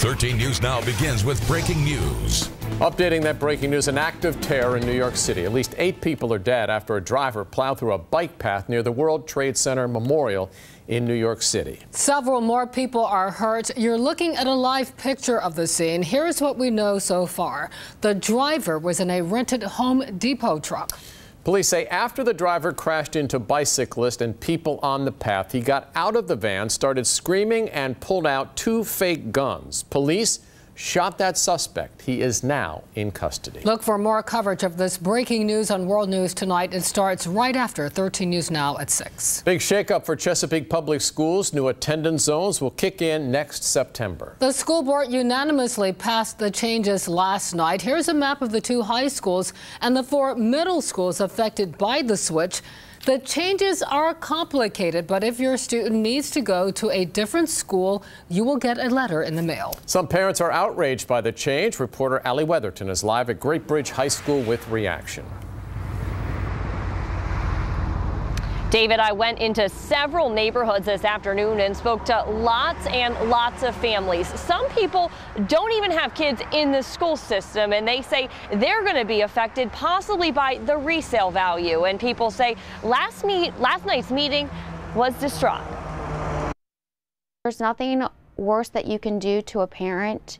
13 News Now begins with breaking news. Updating that breaking news, an act of terror in New York City. At least 8 people are dead after a driver plowed through a bike path near the World Trade Center Memorial in New York City. Several more people are hurt. You're looking at a live picture of the scene. Here's what we know so far. The driver was in a rented Home Depot truck. Police say after the driver crashed into bicyclists and people on the path, he got out of the van, started screaming, and pulled out 2 fake guns. Police shot that suspect. He is now in custody. Look for more coverage of this breaking news on World News tonight. It starts right after 13 News Now at 6. Big shakeup for Chesapeake Public Schools. New attendance zones will kick in next September. The school board unanimously passed the changes last night. Here's a map of the 2 high schools and the 4 middle schools affected by the switch. The changes are complicated, but if your student needs to go to a different school, you will get a letter in the mail. Some parents are outraged by the change. Reporter Allie Weatherton is live at Great Bridge High School with reaction. David, I went into several neighborhoods this afternoon and spoke to lots and lots of families. Some people don't even have kids in the school system, and they say they're going to be affected possibly by the resale value. And people say last night's meeting was distraught. There's nothing worse that you can do to a parent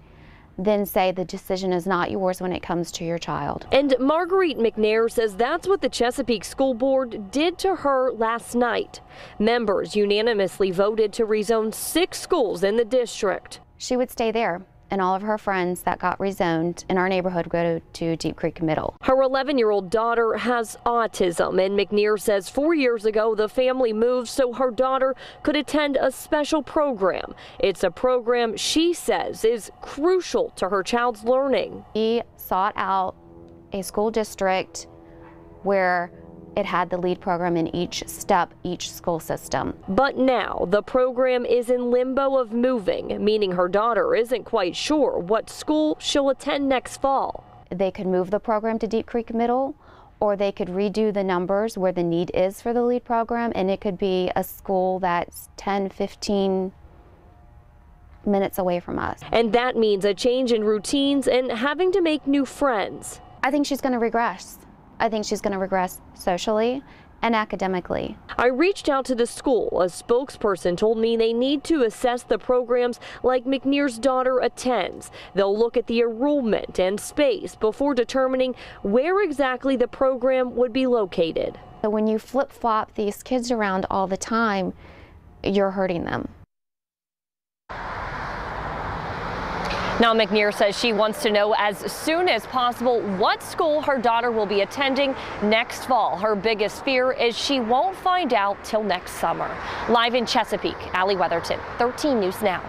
than say the decision is not yours when it comes to your child. And Marguerite McNair says that's what the Chesapeake School Board did to her last night. Members unanimously voted to rezone 6 schools in the district. She would stay there, and all of her friends that got rezoned in our neighborhood go to Deep Creek Middle. Her 11-year-old daughter has autism, and McNair says 4 years ago the family moved so her daughter could attend a special program. It's a program she says is crucial to her child's learning. He sought out a school district where it had the lead program in each school system. But now the program is in limbo of moving, meaning her daughter isn't quite sure what school she'll attend next fall. They could move the program to Deep Creek Middle, or they could redo the numbers where the need is for the lead program, and it could be a school that's 10, 15 minutes away from us. And that means a change in routines and having to make new friends. I think she's going to regress. I think she's going to regress socially and academically. I reached out to the school. A spokesperson told me they need to assess the programs like McNair's daughter attends. They'll look at the enrollment and space before determining where exactly the program would be located. So when you flip-flop these kids around all the time, you're hurting them. Now, McNair says she wants to know as soon as possible what school her daughter will be attending next fall. Her biggest fear is she won't find out till next summer. Live in Chesapeake, Allie Weatherton, 13 News Now.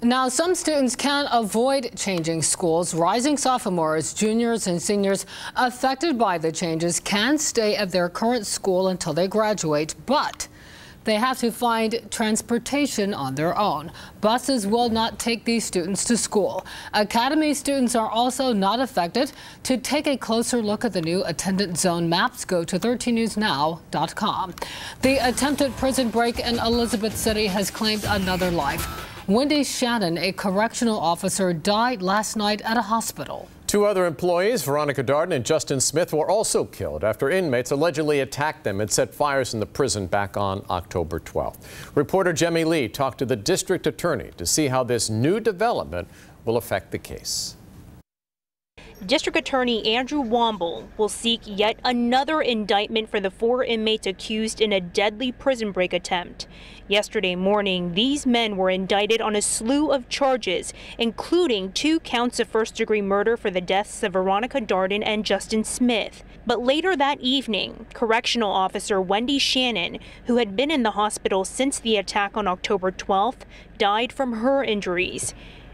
Now, some students can't avoid changing schools. Rising sophomores, juniors, and seniors affected by the changes can stay at their current school until they graduate, but they have to find transportation on their own. Buses will not take these students to school. Academy students are also not affected. To take a closer look at the new attendance zone maps, go to 13newsnow.com. The attempted prison break in Elizabeth City has claimed another life. Wendy Shannon, a correctional officer, died last night at a hospital. 2 other employees, Veronica Darden and Justin Smith, were also killed after inmates allegedly attacked them and set fires in the prison back on October 12th. Reporter Jemmy Lee talked to the district attorney to see how this new development will affect the case. District Attorney Andrew Womble will seek yet another indictment for the 4 inmates accused in a deadly prison break attempt. Yesterday morning, these men were indicted on a slew of charges, including 2 counts of first-degree murder for the deaths of Veronica Darden and Justin Smith. But later that evening, Correctional Officer Wendy Shannon, who had been in the hospital since the attack on October 12th, died from her injuries.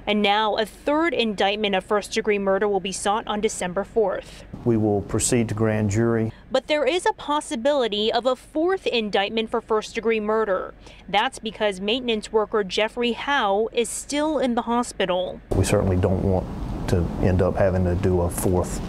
And now a 3rd indictment of first-degree murder will be sought on December 4th. We will proceed to grand jury. But there is a possibility of a 4th indictment for first-degree murder. That's because maintenance worker Jeffrey Howe is still in the hospital. We certainly don't want to end up having to do a 4th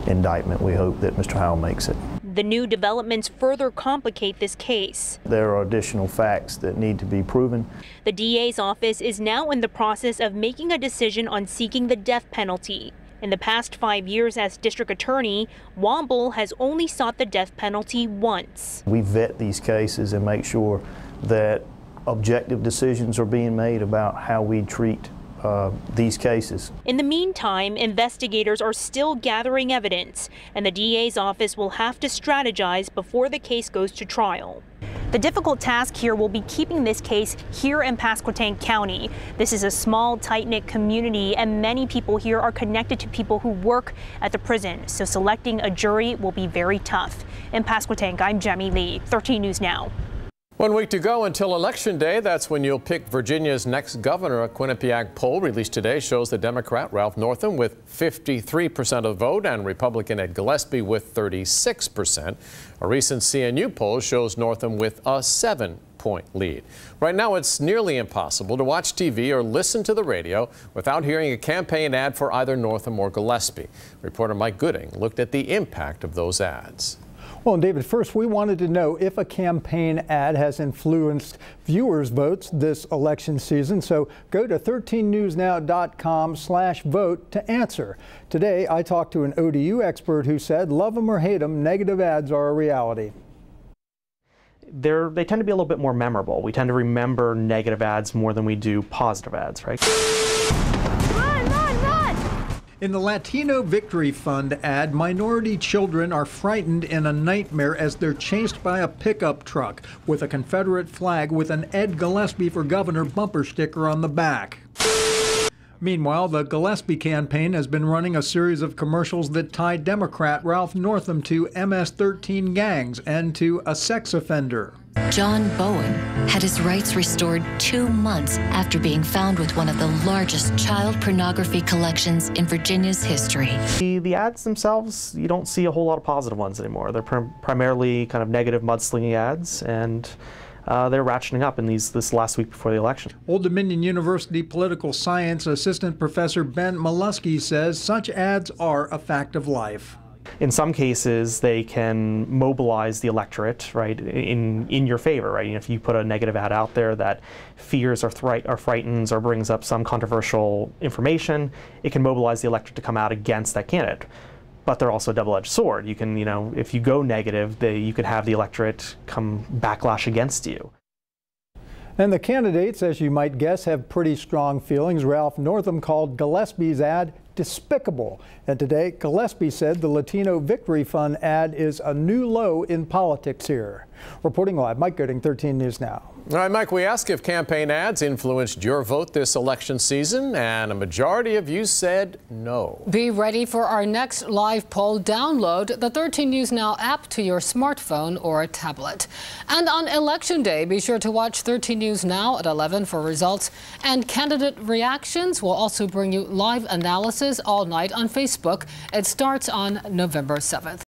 indictment. We hope that Mr. Howe makes it. The new developments further complicate this case. There are additional facts that need to be proven. The DA's office is now in the process of making a decision on seeking the death penalty. In the past 5 years as district attorney, Womble has only sought the death penalty once. We vet these cases and make sure that objective decisions are being made about how we treat these cases. In the meantime, investigators are still gathering evidence, and the DA's office will have to strategize before the case goes to trial. The difficult task here will be keeping this case here in Pasquotank County. This is a small, tight-knit community, and many people here are connected to people who work at the prison, so selecting a jury will be very tough. In Pasquotank, I'm Jemmy Lee, 13 News Now. 1 week to go until Election Day. That's when you'll pick Virginia's next governor. A Quinnipiac poll released today shows the Democrat Ralph Northam with 53% of the vote and Republican Ed Gillespie with 36%. A recent CNU poll shows Northam with a 7-point lead. Right now, it's nearly impossible to watch TV or listen to the radio without hearing a campaign ad for either Northam or Gillespie. Reporter Mike Gooding looked at the impact of those ads. Well, David, first we wanted to know if a campaign ad has influenced viewers' votes this election season. So go to 13newsnow.com/vote to answer. Today, I talked to an ODU expert who said, love them or hate them, negative ads are a reality. They tend to be a little bit more memorable. We tend to remember negative ads more than we do positive ads, right? In the Latino Victory Fund ad, minority children are frightened in a nightmare as they're chased by a pickup truck with a Confederate flag with an Ed Gillespie for Governor bumper sticker on the back. Meanwhile, the Gillespie campaign has been running a series of commercials that tie Democrat Ralph Northam to MS-13 gangs and to a sex offender. John Bowen had his rights restored 2 months after being found with one of the largest child pornography collections in Virginia's history. The ads themselves, you don't see a whole lot of positive ones anymore. They're primarily kind of negative mudslinging ads, and they're ratcheting up in this last week before the election. Old Dominion University political science assistant professor Ben Molesky says such ads are a fact of life. In some cases, they can mobilize the electorate, right, in your favor, right? If you put a negative ad out there that fears or frightens or brings up some controversial information, it can mobilize the electorate to come out against that candidate. But they're also a double-edged sword. You can, if you go negative, you could have the electorate come backlash against you. And the candidates, as you might guess, have pretty strong feelings. Ralph Northam called Gillespie's ad despicable. And today, Gillespie said the Latino Victory Fund ad is a new low in politics here. Reporting live, Mike Gooding, 13 News Now. All right, Mike, we asked if campaign ads influenced your vote this election season, and a majority of you said no. Be ready for our next live poll. Download the 13 News Now app to your smartphone or a tablet. And on Election Day, be sure to watch 13 News Now at 11 for results and candidate reactions. We'll also bring you live analysis all night on Facebook. It starts on November 7th.